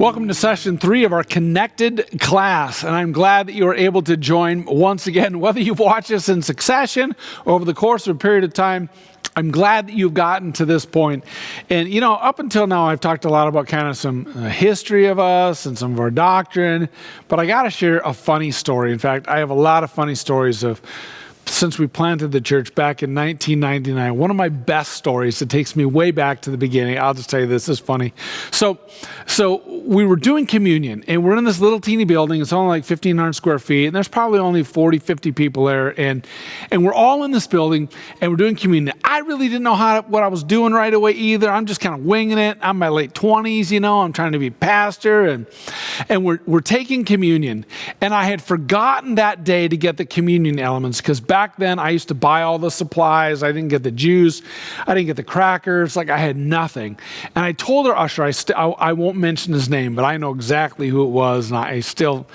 Welcome to session 3 of our Connected class, and I'm glad that you are able to join once again. Whether you've watched us in succession or over the course of a period of time, I'm glad that you've gotten to this point. And you know, up until now, I've talked a lot about kind of some history of us and some of our doctrine, but I got to share a funny story. In fact, I have a lot of funny stories of since we planted the church back in 1999. One of my best stories that takes me way back to the beginning. I'll just tell you this is funny. So we were doing communion, and we're in this little teeny building. It's only like 1,500 square feet, and there's probably only 40, 50 people there. And we're all in this building, and we're doing communion. I really didn't know what I was doing right away either. I'm just kind of winging it. I'm in my late 20s, you know. I'm trying to be pastor, and we're taking communion. And I had forgotten that day to get the communion elements, because back then I used to buy all the supplies. I didn't get the juice. I didn't get the crackers. Like, I had nothing. And I told our usher, I won't mention his name, but I know exactly who it was. And he's still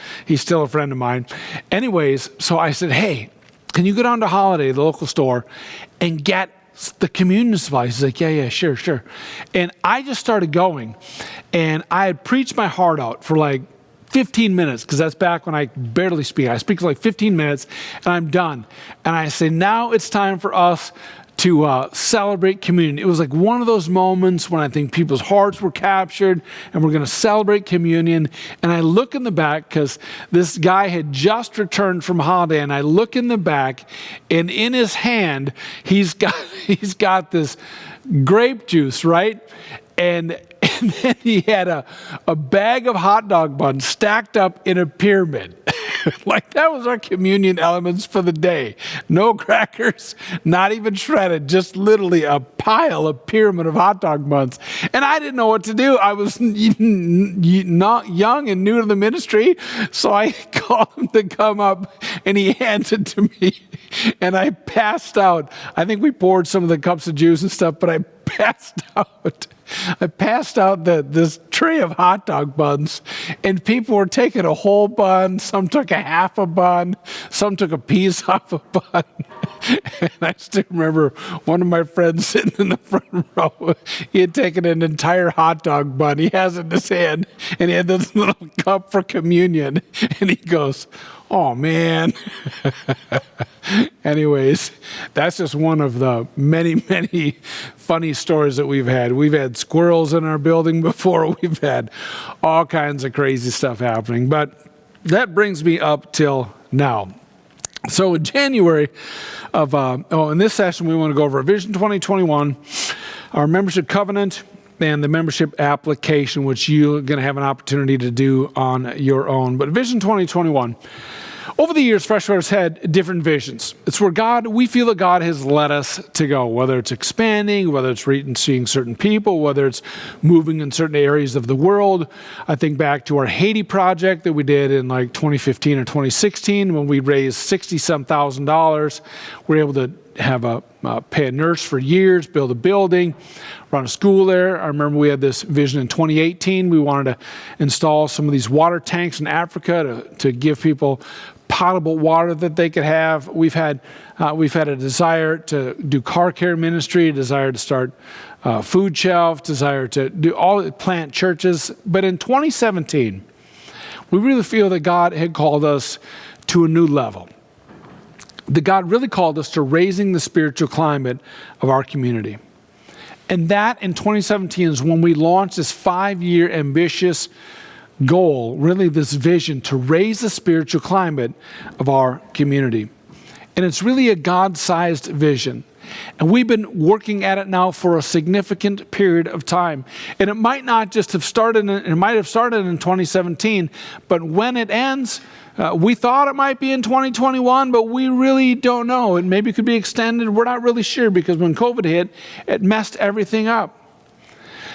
a friend of mine. Anyways, so I said, hey, can you go down to Holiday, the local store, and get the communion supplies? He's like, yeah, sure. And I just started going, and I had preached my heart out for like 15 minutes, because that's back when I barely speak. I speak for like 15 minutes, and I'm done. And I say, now it's time for us to celebrate communion. It was like one of those moments when I think people's hearts were captured, and we're going to celebrate communion. And I look in the back, because this guy had just returned from Holiday, and I look in the back, and in his hand, he's got this grape juice, right? And then he had a bag of hot dog buns stacked up in a pyramid. Like, that was our communion elements for the day. No crackers, not even shredded, just literally a pyramid of hot dog buns. And I didn't know what to do. I was not young and new to the ministry, so I called him to come up, and he hands it to me, and I passed out. I think we poured some of the cups of juice and stuff, but I passed out. This tray of hot dog buns, and people were taking a whole bun. Some took a half a bun. Some took a piece off a bun. And I still remember one of my friends sitting in the front row. He had taken an entire hot dog bun. He has it in his hand, and he had this little cup for communion. And he goes, oh, man. Anyways, that's just one of the many, many funny stories that we've had. We've had squirrels in our building before. We've had all kinds of crazy stuff happening. But that brings me up till now. So in January in this session, we want to go over Vision 2021, our membership covenant, and the membership application, which you're going to have an opportunity to do on your own. But Vision 2021, over the years, Freshwater's had different visions. It's where we feel that God has led us to go, whether it's expanding, whether it's reaching certain people, whether it's moving in certain areas of the world. I think back to our Haiti project that we did in like 2015 or 2016, when we raised $60-some thousand. We were able to have pay a nurse for years, build a building, run a school there. I remember we had this vision in 2018. We wanted to install some of these water tanks in Africa to give people potable water that they could have. We've had a desire to do car care ministry, a desire to start food shelf, desire to plant churches. But in 2017, we really feel that God had called us to a new level. That God really called us to raising the spiritual climate of our community. And that in 2017 is when we launched this 5-year ambitious goal, really this vision to raise the spiritual climate of our community. And it's really a God-sized vision. And we've been working at it now for a significant period of time. And it might not just have started, it might have started in 2017, but when it ends, we thought it might be in 2021, but we really don't know. It maybe could be extended. We're not really sure, because when COVID hit, it messed everything up.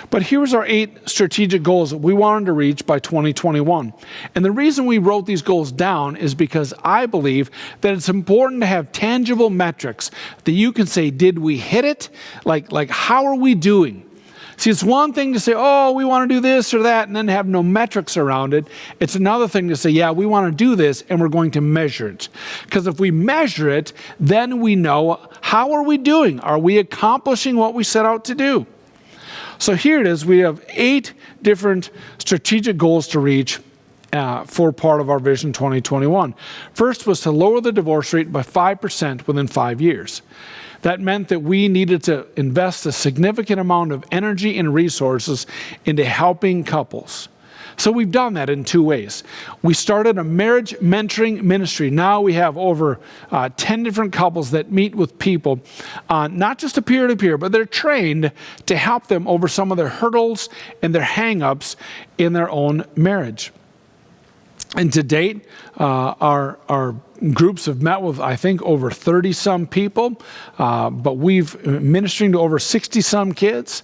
But here's our 8 strategic goals that we wanted to reach by 2021. And the reason we wrote these goals down is because I believe that it's important to have tangible metrics that you can say, did we hit it? Like how are we doing? See, it's one thing to say, oh, we want to do this or that, and then have no metrics around it. It's another thing to say, yeah, we want to do this, and we're going to measure it. Because if we measure it, then we know, how are we doing? Are we accomplishing what we set out to do? So here it is. We have 8 different strategic goals to reach for part of our Vision 2021. First was to lower the divorce rate by 5% within 5 years. That meant that we needed to invest a significant amount of energy and resources into helping couples. So we've done that in 2 ways. We started a marriage mentoring ministry. Now we have over 10 different couples that meet with people, not just a peer-to-peer, but they're trained to help them over some of their hurdles and their hang-ups in their own marriage. And to date, our groups have met with, I think, over 30-some people, but we've ministering to over 60-some kids.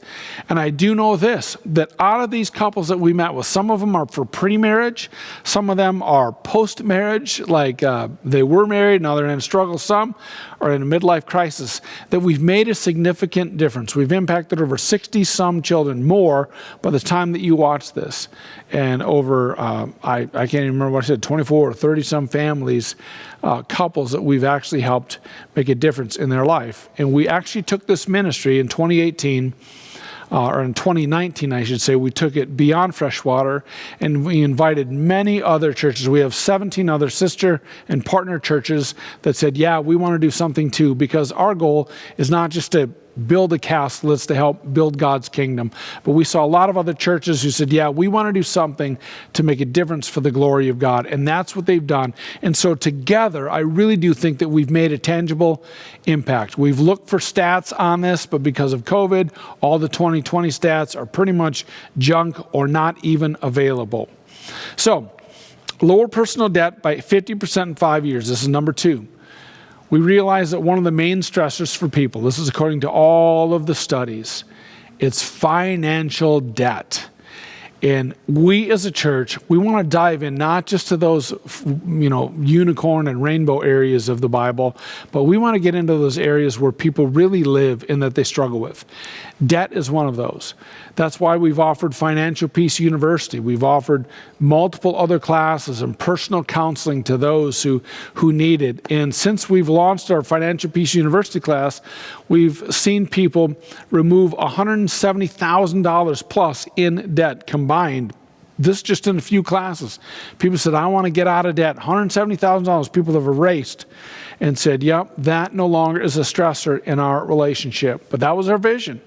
And I do know this, that out of these couples that we met with, some of them are for pre-marriage, some of them are post-marriage, like they were married, now they're in a struggle, some are in a midlife crisis, that we've made a significant difference. We've impacted over 60-some children, more by the time that you watch this. And over, I can't even remember what I said, 24 or 30-some families, couples that we've actually helped make a difference in their life. And we actually took this ministry in 2018, or in 2019, I should say. We took it beyond Freshwater, and we invited many other churches. We have 17 other sister and partner churches that said, yeah, we want to do something too, because our goal is not just to build a castle, it's to help build God's kingdom. But we saw a lot of other churches who said, yeah, we want to do something to make a difference for the glory of God. And that's what they've done. And so together, I really do think that we've made a tangible impact. We've looked for stats on this, but because of COVID, all the 2020 stats are pretty much junk or not even available. So, lower personal debt by 50% in 5 years. This is number 2. We realize that one of the main stressors for people, this is according to all of the studies, it's financial debt. And we as a church, we want to dive in not just to those, unicorn and rainbow areas of the Bible, but we want to get into those areas where people really live and that they struggle with. Debt is one of those. That's why we've offered Financial Peace University. We've offered multiple other classes and personal counseling to those who need it. And since we've launched our Financial Peace University class, we've seen people remove $170,000 plus in debt combined. This just in a few classes. People said, I want to get out of debt. $170,000 people have erased and said, yep, that no longer is a stressor in our relationship. But that was our vision.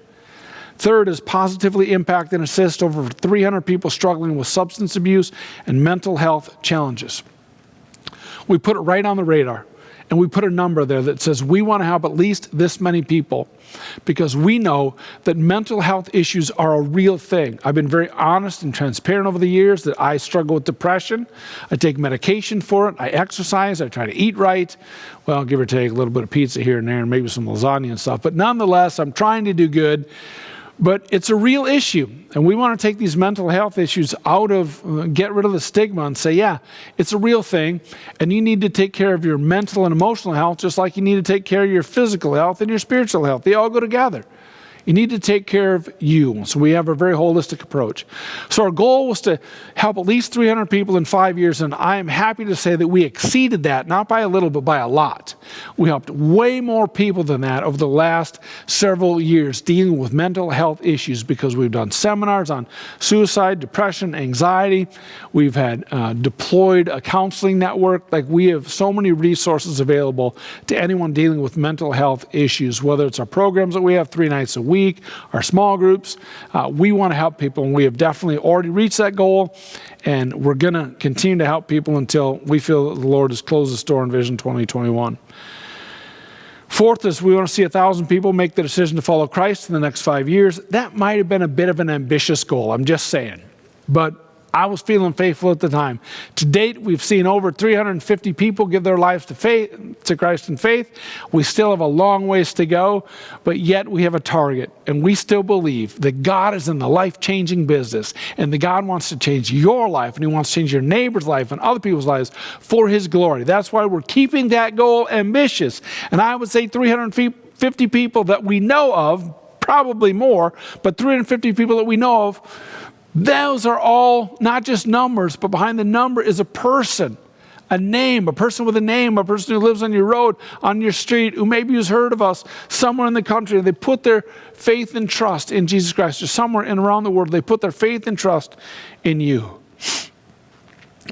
Third is positively impact and assist over 300 people struggling with substance abuse and mental health challenges. We put it right on the radar, and we put a number there that says we want to help at least this many people, because we know that mental health issues are a real thing. I've been very honest and transparent over the years that I struggle with depression. I take medication for it. I exercise. I try to eat right. Well, give or take a little bit of pizza here and there and maybe some lasagna and stuff. But nonetheless, I'm trying to do good. But it's a real issue, and we want to take these mental health issues out of, get rid of the stigma and say, yeah, it's a real thing, and you need to take care of your mental and emotional health just like you need to take care of your physical health and your spiritual health. They all go together. You need to take care of you. So we have a very holistic approach. So our goal was to help at least 300 people in 5 years, and I am happy to say that we exceeded that, not by a little, but by a lot. We helped way more people than that over the last several years dealing with mental health issues, because we've done seminars on suicide, depression, anxiety. We've had deployed a counseling network. Like, we have so many resources available to anyone dealing with mental health issues, whether it's our programs that we have 3 nights a week, our small groups. We want to help people, and we have definitely already reached that goal, and we're going to continue to help people until we feel that the Lord has closed the door in Vision 2021. Fourth is we want to see 1,000 people make the decision to follow Christ in the next 5 years. That might have been a bit of an ambitious goal, I'm just saying. But I was feeling faithful at the time. To date, we've seen over 350 people give their lives to Christ in faith. We still have a long ways to go, but yet we have a target. And we still believe that God is in the life-changing business, and that God wants to change your life, and He wants to change your neighbor's life and other people's lives for His glory. That's why we're keeping that goal ambitious. And I would say 350 people that we know of, probably more, but 350 people that we know of, those are all not just numbers, but behind the number is a person, a name, a person with a name, a person who lives on your road, on your street, who maybe has heard of us somewhere in the country. They put their faith and trust in Jesus Christ, or somewhere and around the world, they put their faith and trust in you.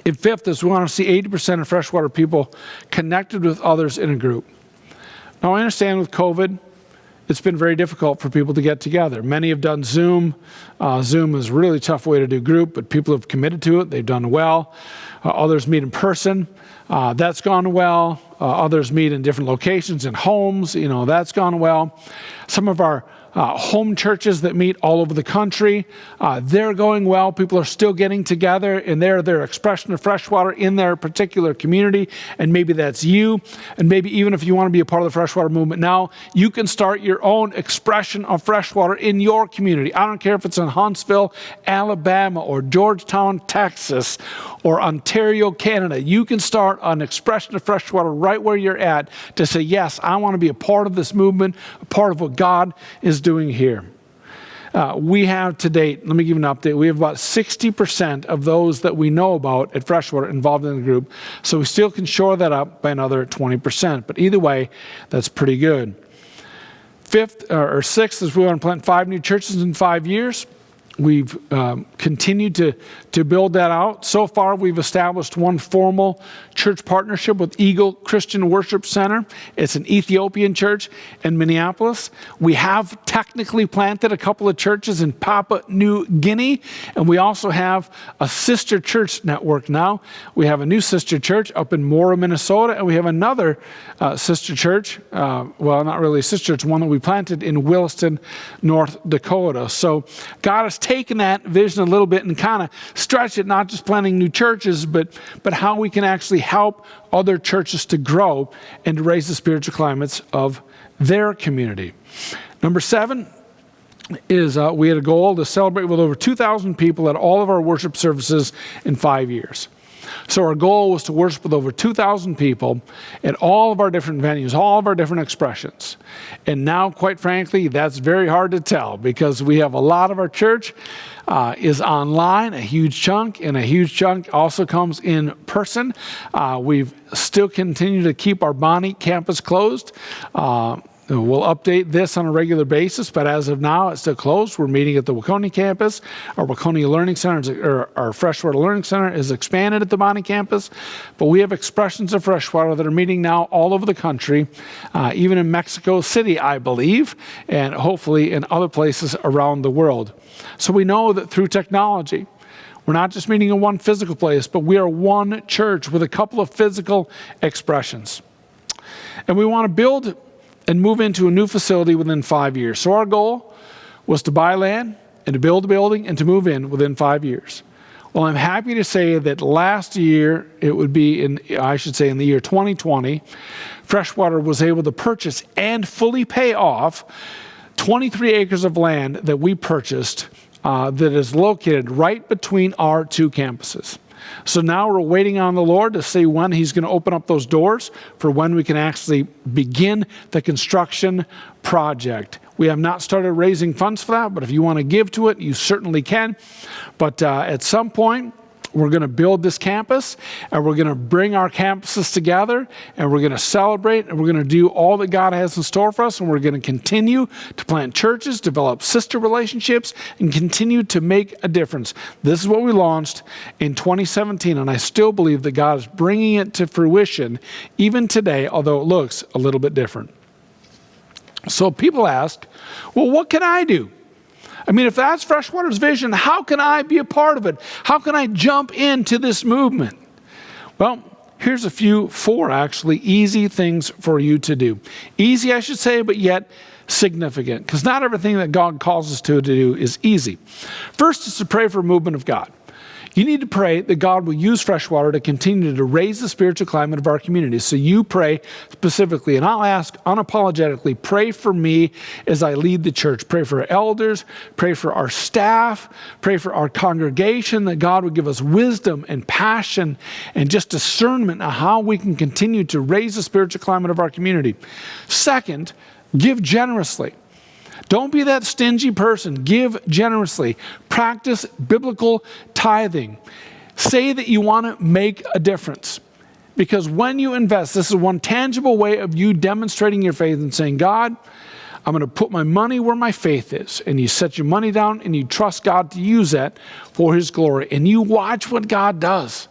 And fifth is we want to see 80% of Freshwater people connected with others in a group. Now, I understand with COVID, it's been very difficult for people to get together. Many have done Zoom. Zoom is a really tough way to do group, but people have committed to it. They've done well. Others meet in person. That's gone well. Others meet in different locations, in homes. That's gone well. Some of our home churches that meet all over the country, they're going well. People are still getting together, and they're their expression of Freshwater in their particular community, and maybe that's you. And maybe even if you want to be a part of the Freshwater movement now, you can start your own expression of Freshwater in your community. I don't care if it's in Huntsville, Alabama, or Georgetown, Texas, or Ontario, Canada. You can start an expression of Freshwater right where you're at to say, yes, I want to be a part of this movement, a part of what God is doing here. We have to date, let me give you an update, we have about 60% of those that we know about at Freshwater involved in the group, so we still can shore that up by another 20%, but either way, that's pretty good. Sixth is we want to plant 5 new churches in 5 years. We've continued to build that out. So far, we've established one formal church partnership with Eagle Christian Worship Center. It's an Ethiopian church in Minneapolis. We have technically planted a couple of churches in Papua New Guinea, and we also have a sister church network now. We have a new sister church up in Mora, Minnesota, and we have another sister church, well, not really a sister, it's one that we planted in Williston, North Dakota. So God has taken that vision a little bit and kind of stretched it, not just planting new churches, but how we can actually help other churches to grow and to raise the spiritual climates of their community. Number 7 is we had a goal to celebrate with over 2,000 people at all of our worship services in 5 years. So our goal was to worship with over 2,000 people at all of our different venues, all of our different expressions. And now, quite frankly, that's very hard to tell because we have a lot of our church is online, a huge chunk, and a huge chunk also comes in person. We've still continued to keep our Bonnie campus closed. We'll update this on a regular basis, but as of now, it's still closed. We're meeting at the Waconia campus. Our Waconia Learning Center, or our Freshwater Learning Center is expanded at the Bonnie campus, but we have expressions of Freshwater that are meeting now all over the country, even in Mexico City, I believe, and hopefully in other places around the world. So we know that through technology, we're not just meeting in one physical place, but we are one church with a couple of physical expressions. And we want to build and move into a new facility within 5 years. So our goal was to buy land and to build a building and to move in within 5 years. Well, I'm happy to say that last year, it would be in the year 2020, Freshwater was able to purchase and fully pay off 23 acres of land that we purchased that is located right between our 2 campuses. So now we're waiting on the Lord to see when He's going to open up those doors for when we can actually begin the construction project. We have not started raising funds for that, but if you want to give to it, you certainly can. But at some point, we're going to build this campus, and we're going to bring our campuses together, and we're going to celebrate, and we're going to do all that God has in store for us, and we're going to continue to plant churches, develop sister relationships, and continue to make a difference. This is what we launched in 2017, and I still believe that God is bringing it to fruition even today, although it looks a little bit different. So people ask, well, what can I do? I mean, if that's Freshwater's vision, how can I be a part of it? How can I jump into this movement? Well, here's 4 actually easy things for you to do. Easy, I should say, but yet significant, because not everything that God calls us to do is easy. First is to pray for a movement of God. You need to pray that God will use Freshwater to continue to raise the spiritual climate of our community. So you pray specifically, and I'll ask unapologetically, pray for me as I lead the church. Pray for our elders, pray for our staff, pray for our congregation, that God would give us wisdom and passion and just discernment on how we can continue to raise the spiritual climate of our community. Second, give generously. Don't be that stingy person. Give generously. Practice biblical tithing. Say that you want to make a difference. Because when you invest, this is one tangible way of you demonstrating your faith and saying, God, I'm going to put my money where my faith is. And you set your money down and you trust God to use that for his glory. And you watch what God does.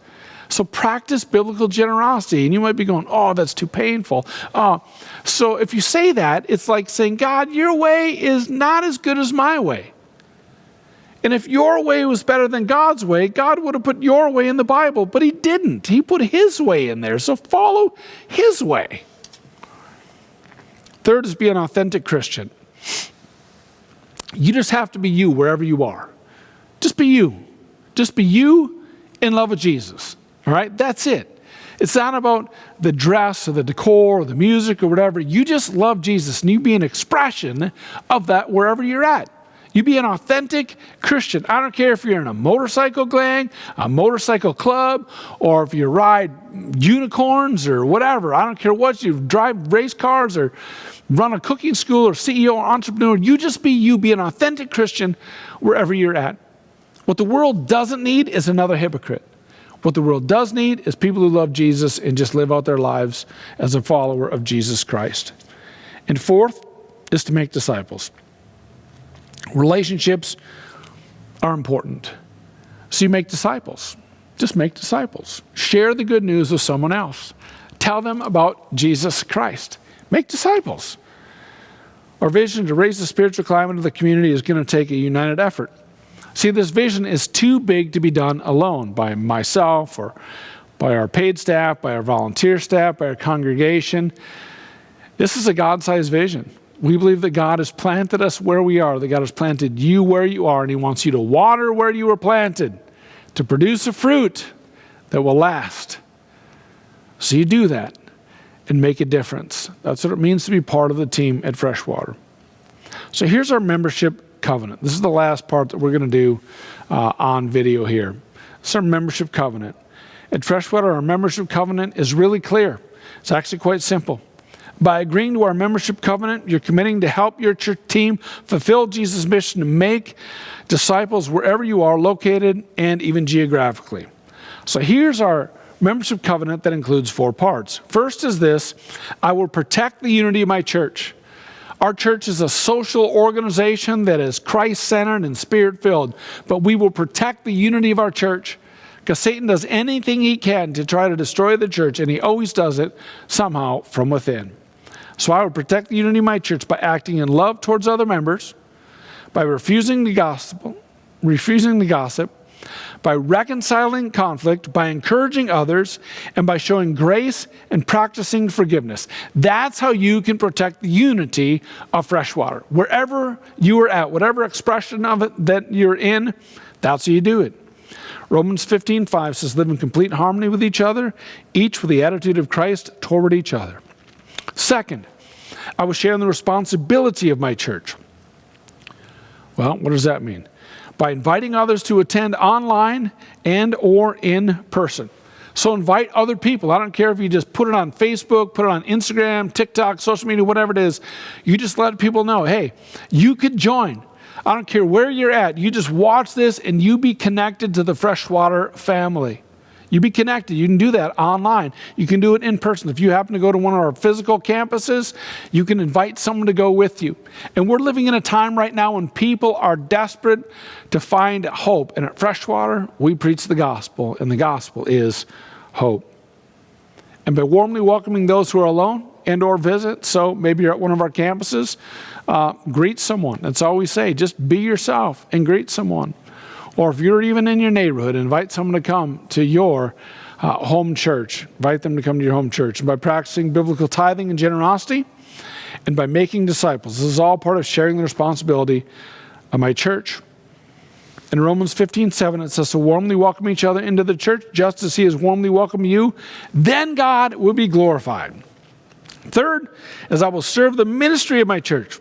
So practice biblical generosity. And you might be going, oh, that's too painful. So if you say that, it's like saying, God, your way is not as good as my way. And if your way was better than God's way, God would have put your way in the Bible, but he didn't. He put his way in there. So follow his way. Third is be an authentic Christian. You just have to be you wherever you are. Just be you. Just be you in love with Jesus. All right? That's it. It's not about the dress or the decor or the music or whatever. You just love Jesus, and you be an expression of that wherever you're at. You be an authentic Christian. I don't care if you're in a motorcycle gang, a motorcycle club, or if you ride unicorns or whatever. I don't care what you drive race cars or run a cooking school or CEO or entrepreneur. You just be you. Be an authentic Christian wherever you're at. What the world doesn't need is another hypocrite. What the world does need is people who love Jesus and just live out their lives as a follower of Jesus Christ. And fourth is to make disciples. Relationships are important. So you make disciples. Just make disciples. Share the good news with someone else. Tell them about Jesus Christ. Make disciples. Our vision to raise the spiritual climate of the community is going to take a united effort. See, this vision is too big to be done alone by myself or by our paid staff, by our volunteer staff, by our congregation. This is a God-sized vision. We believe that God has planted us where we are, that God has planted you where you are, and he wants you to water where you were planted to produce a fruit that will last. So you do that and make a difference. That's what it means to be part of the team at Freshwater. So here's our membership covenant. This is the last part that we're going to do on video here. It's our membership covenant. At Freshwater, our membership covenant is really clear. It's actually quite simple. By agreeing to our membership covenant, you're committing to help your church team fulfill Jesus' mission to make disciples wherever you are located and even geographically. So here's our membership covenant that includes 4 parts. First is this: I will protect the unity of my church. Our church is a social organization that is Christ-centered and Spirit-filled, but we will protect the unity of our church because Satan does anything he can to try to destroy the church, and he always does it somehow from within. So I will protect the unity of my church by acting in love towards other members, by refusing the gossip, by reconciling conflict, by encouraging others, and by showing grace and practicing forgiveness. That's how you can protect the unity of Freshwater. Wherever you are at, whatever expression of it that you're in, that's how you do it. Romans 15:5 says, live in complete harmony with each other, each with the attitude of Christ toward each other. Second, I will share in the responsibility of my church. Well, what does that mean? By inviting others to attend online and or in person. So invite other people. I don't care if you just put it on Facebook, put it on Instagram, TikTok, social media, whatever it is. You just let people know, hey, you could join. I don't care where you're at. You just watch this and you be connected to the Freshwater family. You be connected. You can do that online. You can do it in person. If you happen to go to one of our physical campuses, you can invite someone to go with you. And we're living in a time right now when people are desperate to find hope. And at Freshwater, we preach the gospel, and the gospel is hope. And by warmly welcoming those who are alone and or visit, so maybe you're at one of our campuses, greet someone. That's all we say. Just be yourself and greet someone. Or if you're even in your neighborhood, invite someone to come to your home church. Invite them to come to your home church. And by practicing biblical tithing and generosity, and by making disciples. This is all part of sharing the responsibility of my church. In Romans 15:7, it says to warmly welcome each other into the church, just as he has warmly welcomed you. Then God will be glorified. Third is I will serve the ministry of my church.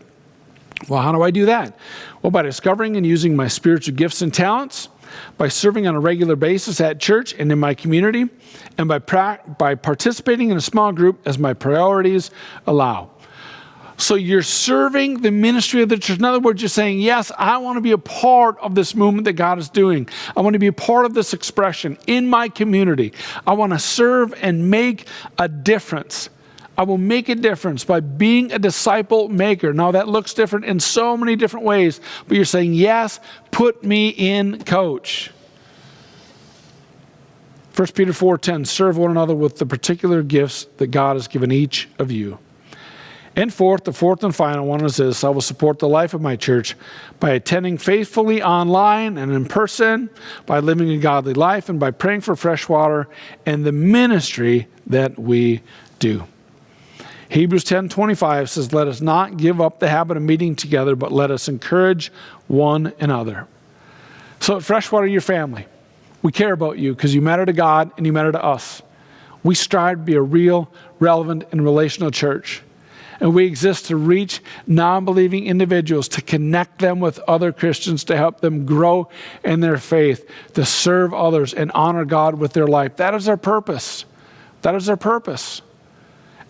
Well, how do I do that? Well, by discovering and using my spiritual gifts and talents, by serving on a regular basis at church and in my community, and by participating in a small group as my priorities allow. So you're serving the ministry of the church. In other words, you're saying, yes, I want to be a part of this movement that God is doing. I want to be a part of this expression in my community. I want to serve and make a difference. I will make a difference by being a disciple maker. Now that looks different in so many different ways, but you're saying, yes, put me in, coach. 1 Peter 4:10, serve one another with the particular gifts that God has given each of you. And the fourth and final one is this: I will support the life of my church by attending faithfully online and in person, by living a godly life, and by praying for Freshwater and the ministry that we do. Hebrews 10:25 says, let us not give up the habit of meeting together, but let us encourage one another. So at Freshwater, your family, we care about you because you matter to God and you matter to us. We strive to be a real, relevant, and relational church. And we exist to reach non-believing individuals, to connect them with other Christians, to help them grow in their faith, to serve others and honor God with their life. That is our purpose. That is our purpose.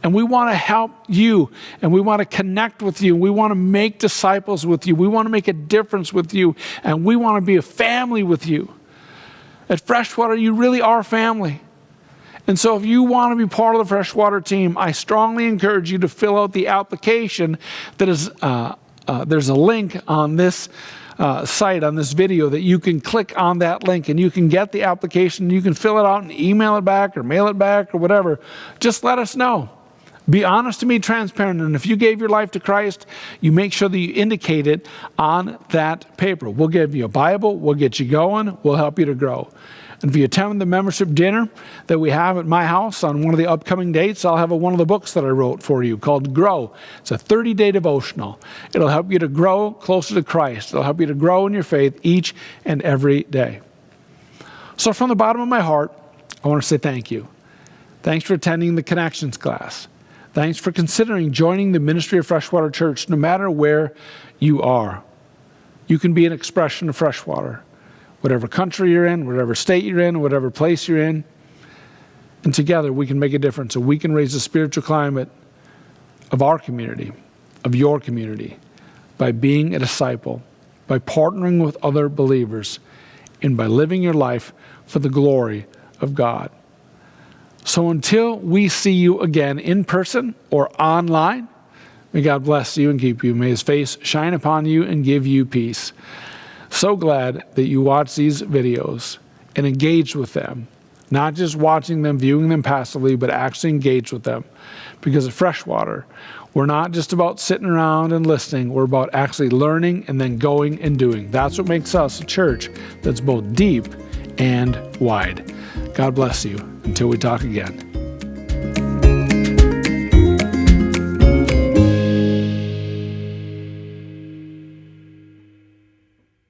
And we want to help you, and we want to connect with you. We want to make disciples with you. We want to make a difference with you, and we want to be a family with you. At Freshwater, you really are family. And so if you want to be part of the Freshwater team, I strongly encourage you to fill out the application that is, there's a link on this site, on this video, that you can click on that link and you can get the application. You can fill it out and email it back or mail it back or whatever. Just let us know. Be honest and be transparent. And if you gave your life to Christ, you make sure that you indicate it on that paper. We'll give you a Bible. We'll get you going. We'll help you to grow. And if you attend the membership dinner that we have at my house on one of the upcoming dates, I'll have one of the books that I wrote for you called Grow. It's a 30-day devotional. It'll help you to grow closer to Christ. It'll help you to grow in your faith each and every day. So from the bottom of my heart, I want to say thank you. Thanks for attending the Connections class. Thanks for considering joining the ministry of Freshwater Church, no matter where you are. You can be an expression of Freshwater. Whatever country you're in, whatever state you're in, whatever place you're in. And together we can make a difference, and we can raise the spiritual climate of our community, of your community, by being a disciple, by partnering with other believers, and by living your life for the glory of God. So until we see you again in person or online, may God bless you and keep you. May his face shine upon you and give you peace. So glad that you watch these videos and engage with them. Not just watching them, viewing them passively, but actually engage with them. Because at Freshwater, we're not just about sitting around and listening. We're about actually learning and then going and doing. That's what makes us a church that's both deep and wide. God bless you. Until we talk again.